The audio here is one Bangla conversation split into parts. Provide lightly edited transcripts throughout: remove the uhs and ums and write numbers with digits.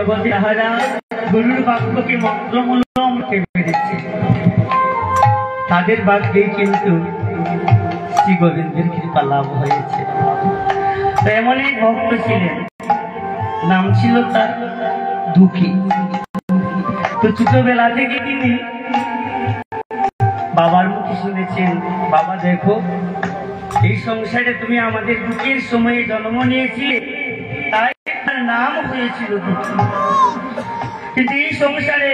জগতে তাহারা গুরুর বাক্যকে মন্ত্রমূলম পেরেছে, তাদের ভাগ্যে কিন্তু শ্রী গোবিন্দের কৃপা লাভ হয়েছে। তো এমন এক ভক্ত ছিলেন, নাম ছিল তার দুঃখী। তো ছোটবেলা থেকে তিনি বাবার মুখে শুনেছেন, বাবা দেখো, এই সংসারে তুমি আমাদের দুঃখের সময়ে জন্ম নিয়েছিলে, তাই তার নাম হয়েছিল দুঃখী। কিন্তু এই সংসারে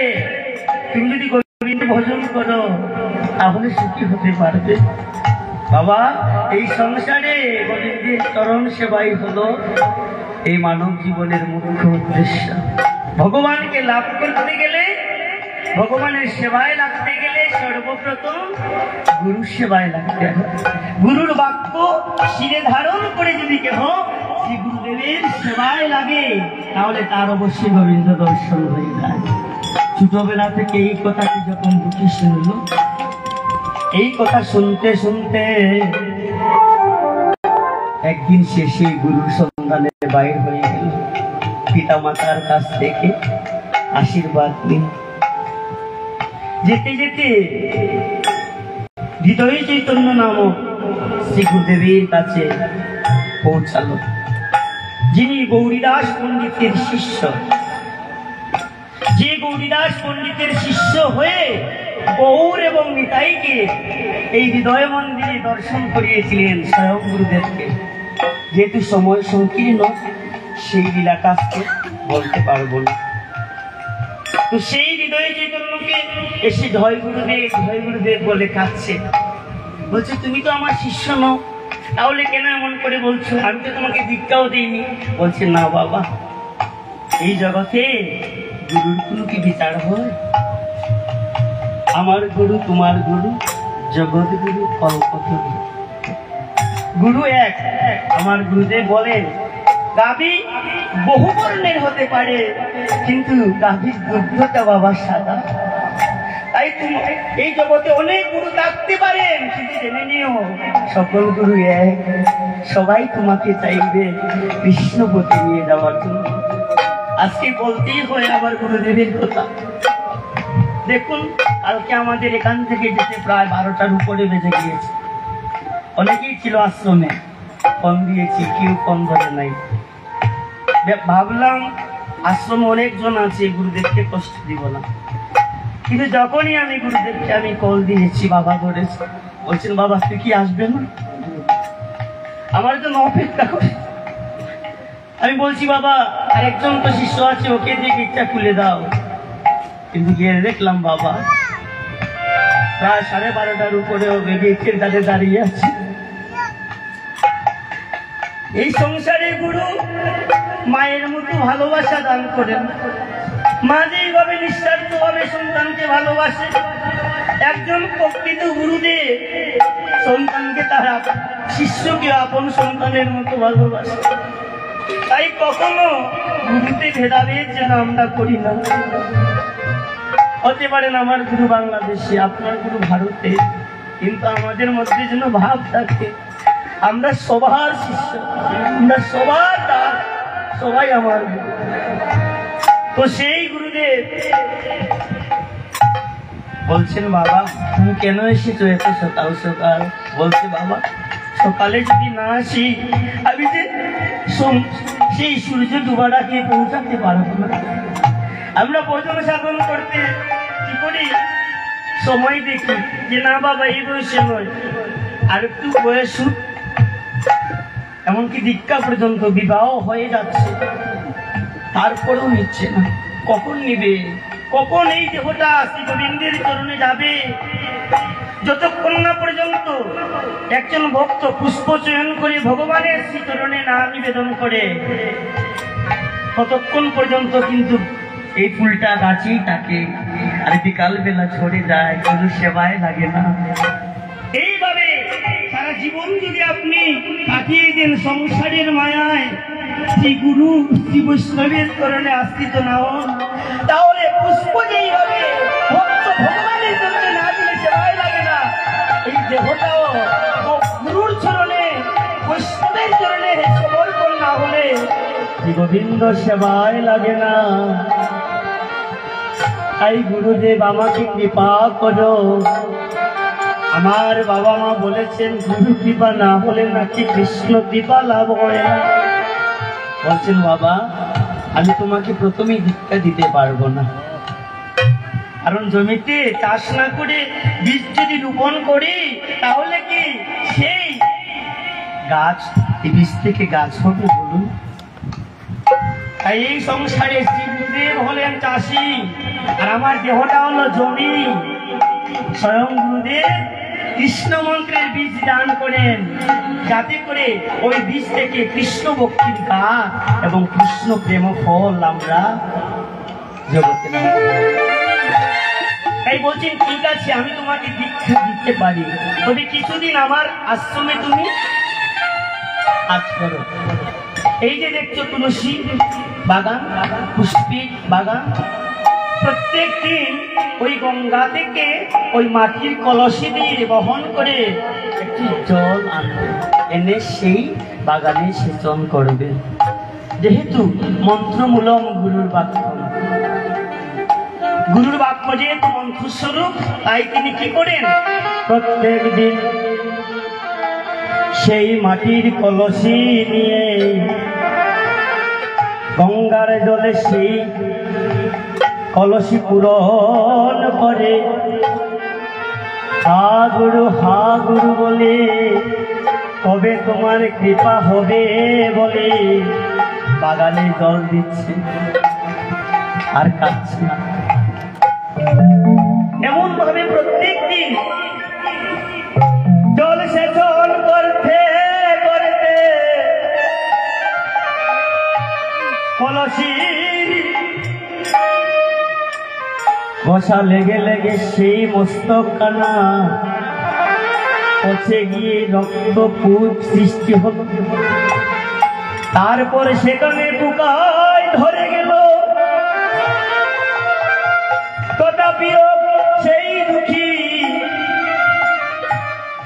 তুমি যদি গোবিন্দ ভজন করো তাহলে সুখী হতে পারবে। বাবা, এই সংসারে গোবিন্দের চরণ সেবাই হলো এই মানব জীবনের মুখ্য উদ্দেশ্য। ভগবানকে লাভ করতে গেলে, ভগবানের সেবায় লাগতে গেলে সর্বপ্রথম গুরু সেবায় লাগতে হবে। গুরুর বাক্য শিরে ধারণ করে যদি কেহ শ্রী গুরুদেবের সেবায় লাগে তাহলে তার অবশ্যই গোবিন্দ দর্শন হয়ে যায়। ছোটবেলা থেকে এই কথাটি যখন দুঃখী শুনল, এই কথা শুনতে শুনতে একদিন শেষে গুরুর সন্ধানে বাইর হয়ে গেল। পিতা মাতার কাছ থেকে আশীর্বাদ নিয়ে যেতে যেতে হৃদয় চৈতন্য নামক শ্রী গুরুদেবের কাছে পৌঁছালো, যিনি গৌরীদাস পণ্ডিতের শিষ্য। যে গৌরীদাস পণ্ডিতের শিষ্য হয়ে গৌর এবং নিতাইকে এই হৃদয় মন্দিরে দর্শন করিয়েছিলেন স্বয়ং গুরুদেবকে। যেহেতু সময় সংকীর্ণ, সেই লীলাটা আজকে বলতে পারবো না। তো সেই হৃদয় চৈতন্যকে এসে জয় গুরুদেব বলে কাঁদছে। বলছে, তুমি তো আমার শিষ্য নও, তাহলে কেন এমন করে বলছো? আমি তো তোমাকে দীক্ষাও দিইনি। বলছে, না বাবা, এই জগতে গুরুর কোনো কি বিচার হয়? আমার গুরু, তোমার গুরু, জগৎ গুরু, কল্পতরু। গুরু এক। আমার গুরুদেব বলেন, গাভী বহু বর্ণের হতে পারে, কিন্তু গাভীর দুগ্ধটা বাবা সাদা। তাই তুমি এই জগতে অনেক গুরু থাকতে পারেন, কিন্তু জেনে নিও সকল গুরু এক। সবাই তোমাকে চাইবে কৃষ্ণপথে নিয়ে যাওয়ার জন্য। আজকে বলতেই হয় আমার গুরুদেবের কথা। দেখুন, কালকে আমাদের এখান থেকে যেতে প্রায় 12টার উপরে বেজে গিয়েছে। অনেকেই ছিল আশ্রমে, ফোন দিয়েছি, কেউ ফোন ধরে নাই। ভাবলাম আশ্রমে অনেকজন আছে, গুরুদেবকে কষ্ট দিব না। কিন্তু যখনই আমি গুরুদেবকে আমি কল দিয়েছি, বাবা ধরেছে, বলছেন, বাবা তুই কি আসবে না? আমার জন্য অপেক্ষা করে। আমি বলছি, বাবা আরেকজন তো শিষ্য আছে, ওকে দিয়ে গেটটা খুলে দাও। কিন্তু গিয়ে দেখলাম বাবা প্রায় 12:30টার উপরেও গেটের কাছে দাঁড়িয়ে আছে। এই সংসারে গুরু মায়ের মতো ভালোবাসা দান করেন। মা যেইভাবে নিঃস্বার্থভাবে সন্তানকে ভালোবাসে, একজন প্রকৃত গুরুদেব সন্তানকে তারা শিষ্যকে আপন সন্তানের মতো ভালোবাসে। তাই কখনো গুরুতে ভেদাভেদ যেন আমরা করি না। হতে পারেন আমার গুরু বাংলাদেশে, আপনার গুরু ভারতে, কিন্তু আমাদের মধ্যে যেন ভাব থাকে আমরা সবার শিষ্য, আমরা সবার দাস, সবাই আমার গুরু। তো সেই গুরুদেব বলছেন, বাবা তুমি কেন এসেছো এত সকাল সকাল? বলছে, বাবা সকালে যদি না আসি আমি যে সেই সূর্য ডুবাটাকে পৌঁছাতে পারবো না। আমরা ভজন সাধন করতে কি করি, সময় দেখি যে না বাবা এই বয়সে নয়, আর একটু বয়স, এমনকি দীক্ষা পর্যন্ত বিবাহ হয়ে যাচ্ছে, তারপরেও নিচ্ছে না। কখন নিবে? কখন এই দেহটা শ্রী গোবিন্দের চরণে যাবে? যতক্ষণ না পর্যন্ত একজন ভক্ত পুষ্প চয়ন করে ভগবানের শ্রীচরণে না নিবেদন করে, ততক্ষণ পর্যন্ত কিন্তু এই ফুলটা গাছেই থাকে, আর বিকাল বেলা ঝরে যায়, কোনো সেবায় লাগে না। এইভাবে সারা জীবন যদি আপনি কাটিয়ে দেন সংসারের মায়ায়, শ্রী গুরু শ্রী বৈষ্ণবের চরণে আশ্রিত না হন, তাহলে পুষ্প যেইভাবে ভক্ত ভগবানের চরণে না দিলে সেবায় লাগে না, এই দেহটাও গুরুর চরণে বৈষ্ণবের চরণে সমর্পণ না হলে শ্রী গোবিন্দ সেবায় লাগে না। তাই গুরুদেব আমাকে কৃপা করো। আমার বাবা মা বলেছেন গুরু কৃপা না হলে নাকি কৃষ্ণ কৃপা লাভ হয় না। বলছেন বাবা আমি তোমাকে প্রথমেই দীক্ষা দিতে পারবো না, কারণ জমিতে চাষ না করে বীজ যদি রোপণ করি তাহলে কি সেই গাছ বীজ থেকে গাছ হবে বলুন? তাই এই সংসারে শ্রী গুরুদেব হলেন চাষি আর আমার দেহটা হলো জমি। স্বয়ং গুরুদেব কৃষ্ণ মন্ত্রের বীজ দান করেন যাতে করে ওই বীজ থেকে কৃষ্ণ ভক্তির গাছ এবং কৃষ্ণ প্রেম ফল আমরা জগতে লাভ করি। তাই বলছেন ঠিক আছে আমি তোমাকে দীক্ষা দিতে পারি, তবে কিছুদিন আমার আশ্রমে তুমি কাজ করো। এই যে দেখছো তুলসী বাগান, পুষ্পিক বাগান, প্রত্যেক দিন ওই গঙ্গা থেকে ওই মাটির কলসি দিয়ে বহন করে একটি জল আনবে, এনে সেই বাগানে সেচন করবে। যেহেতু মন্ত্রমূলম গুরুর বাক্য, গুরুর বাক্য যেহেতু মন্ত্রস্বরূপ, তাই তিনি কি করেন প্রত্যেক দিন সেই মাটির কলসি নিয়ে গঙ্গার জলে সেই কলসি পূরণ করে হা গুরু বলে কবে তোমার কৃপা হবে বলে বাগানে জল দিচ্ছে আর কাটছে না। এমন ভাবে প্রত্যেক দিন জল সেচন করতে করতে কলসি বসা লেগে লেগে সেই মস্তক কানা পচে গিয়ে রক্তপুট সৃষ্টি হলো। তারপরে সেখানে পোকায় ধরে গেল। তথাপিও সেই দুঃখী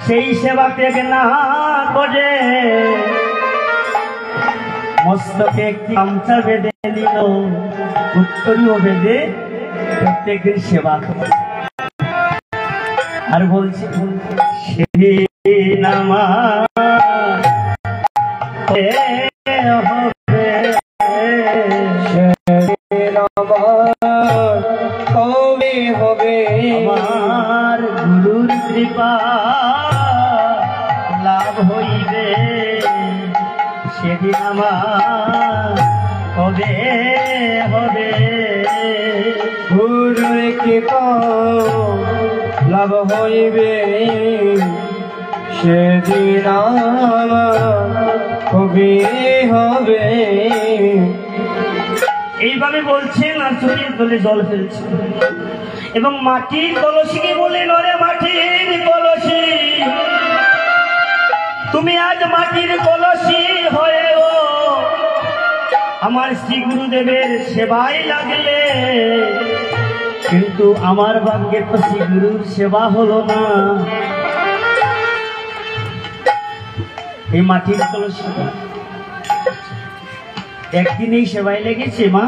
সেই সেবা ত্যাগ না করে মস্তকে একটি গামছা বেঁধে নিল, উত্তরীয় বেঁধে প্রত্যেকদিন সেবা করে। আর বলছে সেদিন আমার কবে হবে আমার গুরুর কৃপা লাভ হইবে, সেদিন আমার কবে হবে গুরুর কৃপা লাভ হইবে, সেদিন আমার কবে হবে। এইভাবে বলছেন আর চোখের দলে জল ফেলছে এবং মাটির কলসিকে বলে নরে মাটির কলসি তুমি আজ মাটির কলসি হয়েও আমার শ্রী গুরুদেবের সেবায় লাগলে, কিন্তু আমার ভাগ্যে তো শ্রী গুরুর সেবা হলো না। এই মাটির কলসি একদিনেই সেবায় লেগেছে মা।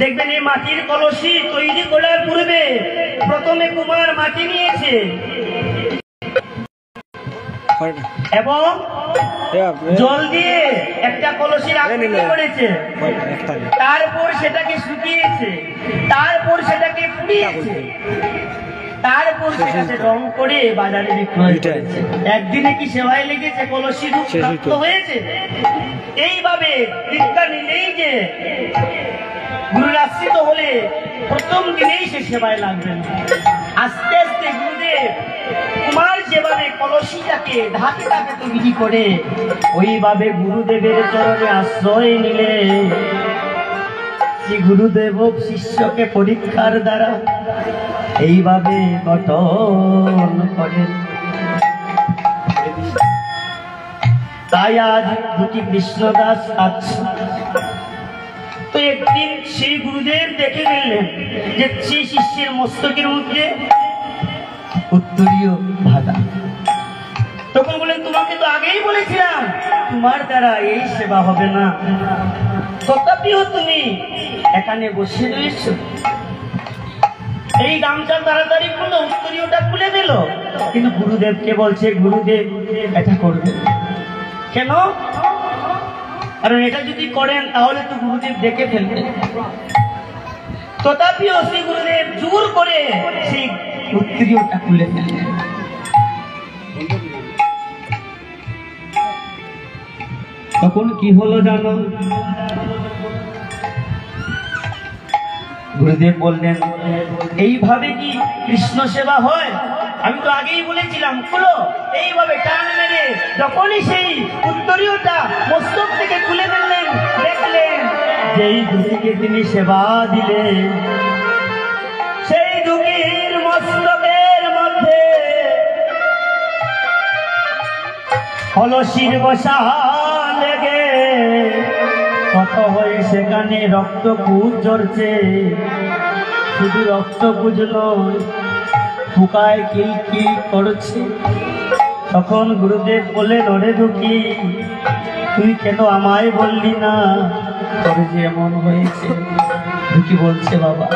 দেখবেন এই মাটির কলসি তৈরি করার পূর্বে প্রথমে কুমার মাটি নিয়েছে এবং জল দিয়ে একটা কলসির আকৃতি করেছে, তারপর সেটাকে শুকিয়েছে, তারপর সেটাকে পুড়িয়েছে, তারপর সেটাকে রং করে বাজারে বিক্রয় করেছে। একদিনে কি সেবায় লেগেছে? কলসি রূপ প্রাপ্ত হয়েছে। এইভাবে দীক্ষা নিলেই যে গুরুর আশ্রিত হলে প্রথম দিনেই সে সেবায় লাগবেন। আস্তে আস্তে গুরুদেব কুমার যেভাবে কলসিটাকে ধাপে ধাপে তৈরি করে ওইভাবে গুরুদেবের চরণে আশ্রয় নিলে শ্রী গুরুদেব শিষ্যকে পরীক্ষার দ্বারা এইভাবে গঠন করেন। তাই আজ দুটি কৃষ্ণদাস আছে। তো একদিন সেই গুরুদেব দেখে গেলেন যে সেই শিষ্যের মস্তকের মধ্যে উত্তরীয় ভাগা তখন বলেন, তোমাকে তো আগেই বলেছিলাম তোমার দ্বারা এই সেবা হবে না, তথাপিও তুমি এখানে বসে রয়েছ। এই গামছা তাড়াতাড়ি খুলে উত্তরীয়টা খুলে দিল, কিন্তু গুরুদেবকে বলছে, গুরুদেব এটা করবে কেন? কারণ এটা যদি করেন তাহলে তো গুরুদেব দেখে ফেলবেন। তথাপিও শ্রী গুরুদেব জোর করে সেই উত্তরীয়টা খুলে ফেললেন। তখন কি হলো জানো? গুরুদেব বললেন, এইভাবে কি কৃষ্ণ সেবা হয়? আমি তো আগেই বলেছিলাম খুলো। এইভাবে টান মেরে যখনই সেই উত্তরীয়টা মস্তক থেকে খুলে ফেললেন, দেখলেন যেই দুটিকে তিনি সেবা দিলেন, সেই দুটির মস্তকের মধ্যে কলসির বসা লেগে কত হয়ে সেখানে রক্তপুঞ্জ ঝরছে। শুধু রক্তপুঞ্জ নয়, ফুকায় কি করছে। তখন গুরুদেব বললেন, ওরে দুঃখী, তুই কেন আমায় বললি না তোর যে এমন হয়েছে? দুঃখী বলছে, বাবা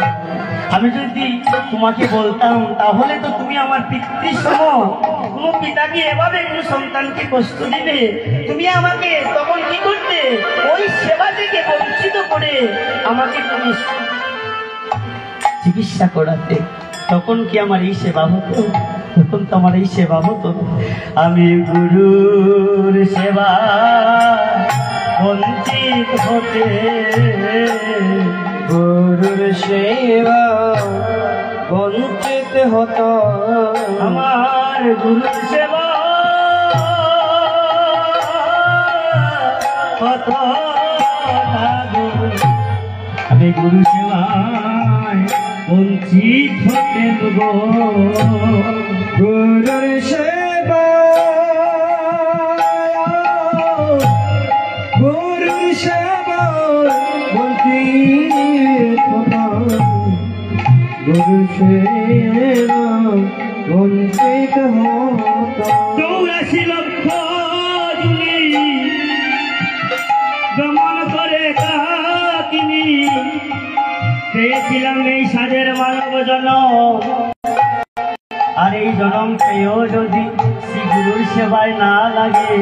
আমি যদি তোমাকে বলতাম তাহলে তো তুমি আমার পিতৃসম। কোনো পিতাকে এভাবে কোনো সন্তানকে কষ্ট দিবে? তুমি আমাকে তখন কি করতে? ওই সেবা থেকে বঞ্চিত করে আমাকে তুমি চিকিৎসা করাতে। তখন কি আমার এই সেবা হতো? তখন তো আমার এই সেবা হতো। আমি গুরুর সেবা বঞ্চিত হতে, গুরুর সেবা বঞ্চিত হতো, আমার গুরুর সেবা হতো। আমি গুরু সেবায় বঞ্চিত হতে গো, গুরুর সেবা, গুরুর সেবা বঞ্চিত হতাম, গুরু সেবা বঞ্চিত হতাম। 84 লক্ষ জুনি গমন করে তিনি পেয়েছিলাম এই সাজের মানব জনম। আর এই জনম পেয়েও যদি শ্রী গুরুর সেবায় না লাগে,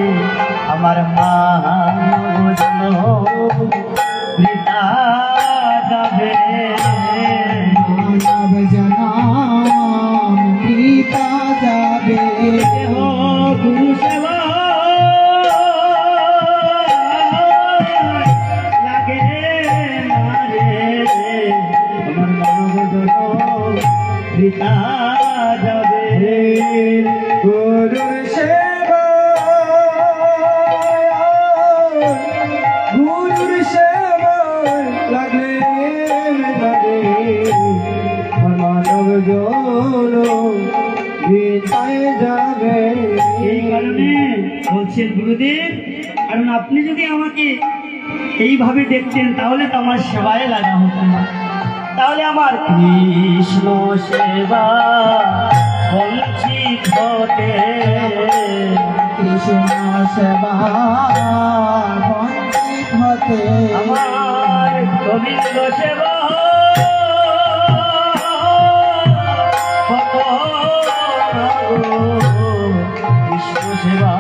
আমার মানব জনম বৃথা যাবে, মানব জনম বৃথা যাবে। গুরু সেবা লাগে না রে, আমার মানব জনম বৃথা যাবে। গুরুর সেবা, গুরুর সেবা লাগে লাগে, মানব জনম বৃথায় যাবে। এই কারণে বলছেন গুরুদেব, কারণ আপনি যদি আমাকে এইভাবে দেখতেন তাহলে তো আমার সেবায় লাগা হতো না। তাহলে আমার কৃষ্ণ সেবা বঞ্চিত হতে, কৃষ্ণ সেবা বঞ্চিত হতে, আমার গোবিন্দ সেবা হতো। কৃষ্ণ সেবা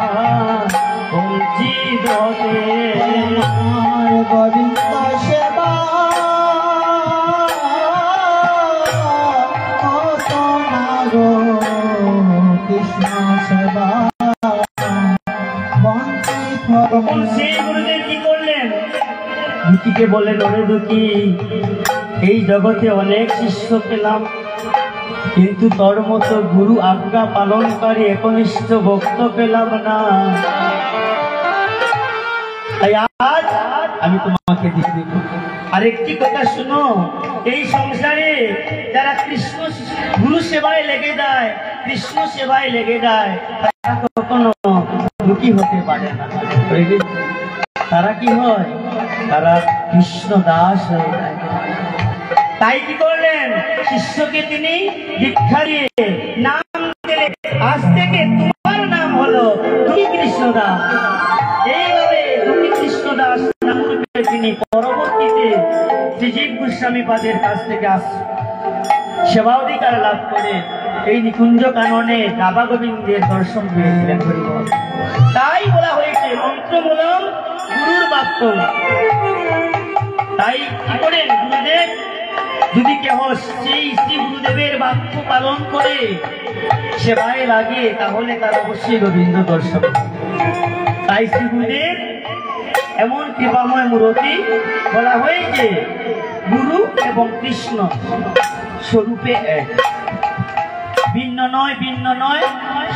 বঞ্চিত হতে, আমার গোবিন্দ সেবা কৃষ্ণ সেবা বঞ্চিত হতে। সেই গুরুদেব কি করলেন? দুঃখীকে বললেন, ওরে দুঃখী, এই জগতে অনেক শিষ্য পেলাম, কিন্তু তোর মতো গুরু আজ্ঞা পালনকারী একনিষ্ঠ ভক্ত পেলাম না। তাই আজ আমি তোমাকে দিয়ে দেব। আরেকটি কথা শুনো, এই সংসারে যারা কৃষ্ণ গুরু সেবায় লেগে যায়, কৃষ্ণ সেবায় লেগে যায়, তারা কখনো দুঃখী হতে পারে না। তারা কি হয়? তারা কৃষ্ণ দাস হয়ে যায়। তাই কি করলেন? শিষ্যকে তিনি দীক্ষা দিয়ে নাম দিলেন, আজ থেকে তোমার নাম হলো করেননি, পরবর্তীতে শ্রীজীব গোস্বামী পাদের কাছ থেকে সেবাধিকার লাভ করে এই নিকুঞ্জ কাননে দাবা গোবিন্দের দর্শন পেয়েছিলেন। তাই বলা হয়েছে মন্ত্রমূলক গুরুর বাক্য। তাই কি করেন গুরুদেব, যদি কেহ সেই শ্রী গুরুদেবের বাক্য পালন করে সেবায় লাগে তাহলে তার অবশ্যই গোবিন্দ দর্শন। তাই শ্রী গুরুদেব এমন কৃপাময় মূর্তি, বলা হয়েছে গুরু এবং কৃষ্ণ স্বরূপে এক, ভিন্ন নয়, ভিন্ন নয়,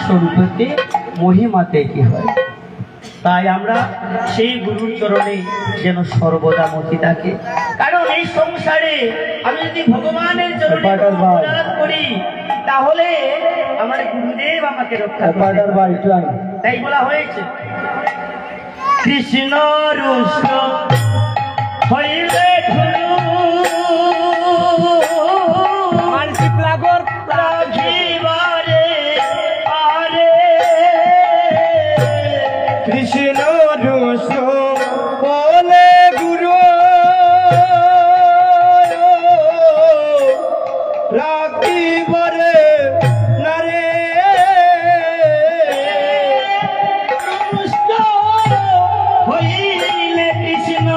স্বরূপেতে মহিমাতে কি হয়। তাই আমরা সেই গুরুর চরণে যেন সর্বদা মতি থাকে। কারণ এই সংসারে আমি যদি ভগবানের চরণে অপরাধ করি তাহলে আমার গুরুদেব আমাকে রক্ষা করবে। তাই বলা হয়েছে কৃষ্ণ রুষ্ট হইলে কৃষ্ণ রুষ্ট বলে গুরু রাখিবারে নারে রুষ্ট হইলে কৃষ্ণ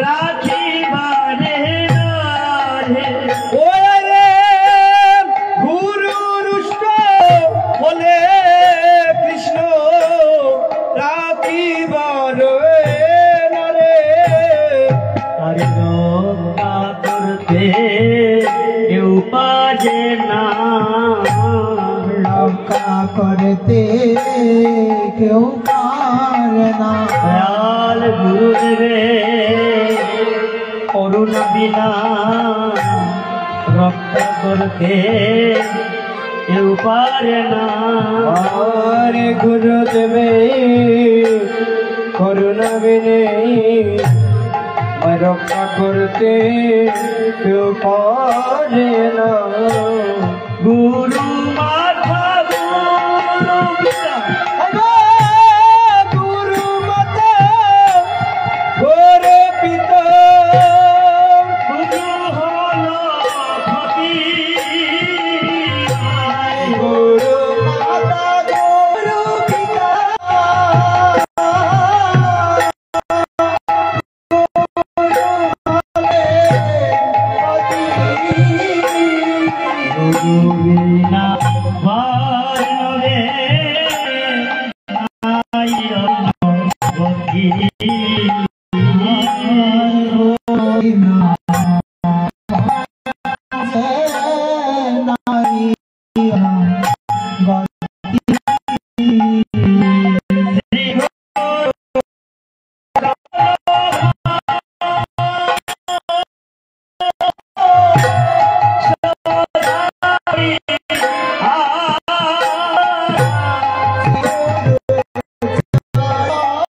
রাখিবারে নারে। ওরে গুরু রুষ্ট বলে কৃষ্ণ রাখিবারে নারে। আরে রক্ষা করতে কেউ পারে না, রক্ষা করতে কেউ পারে না। দয়াল গুরুদেবে করুণা বিনা রক্ষা করতে কেউ পারে না। আর গুরুদেবে করুণা বিনে রক্ষা করতে কেউ পারে না। গুরু মাথা গুরু পিতা, গুরু মাতা গুরু পিতা গুরু হলো ফকির। গুরু মাতা গুরু পিতা গুরু বিনা বানরে নাই গতি।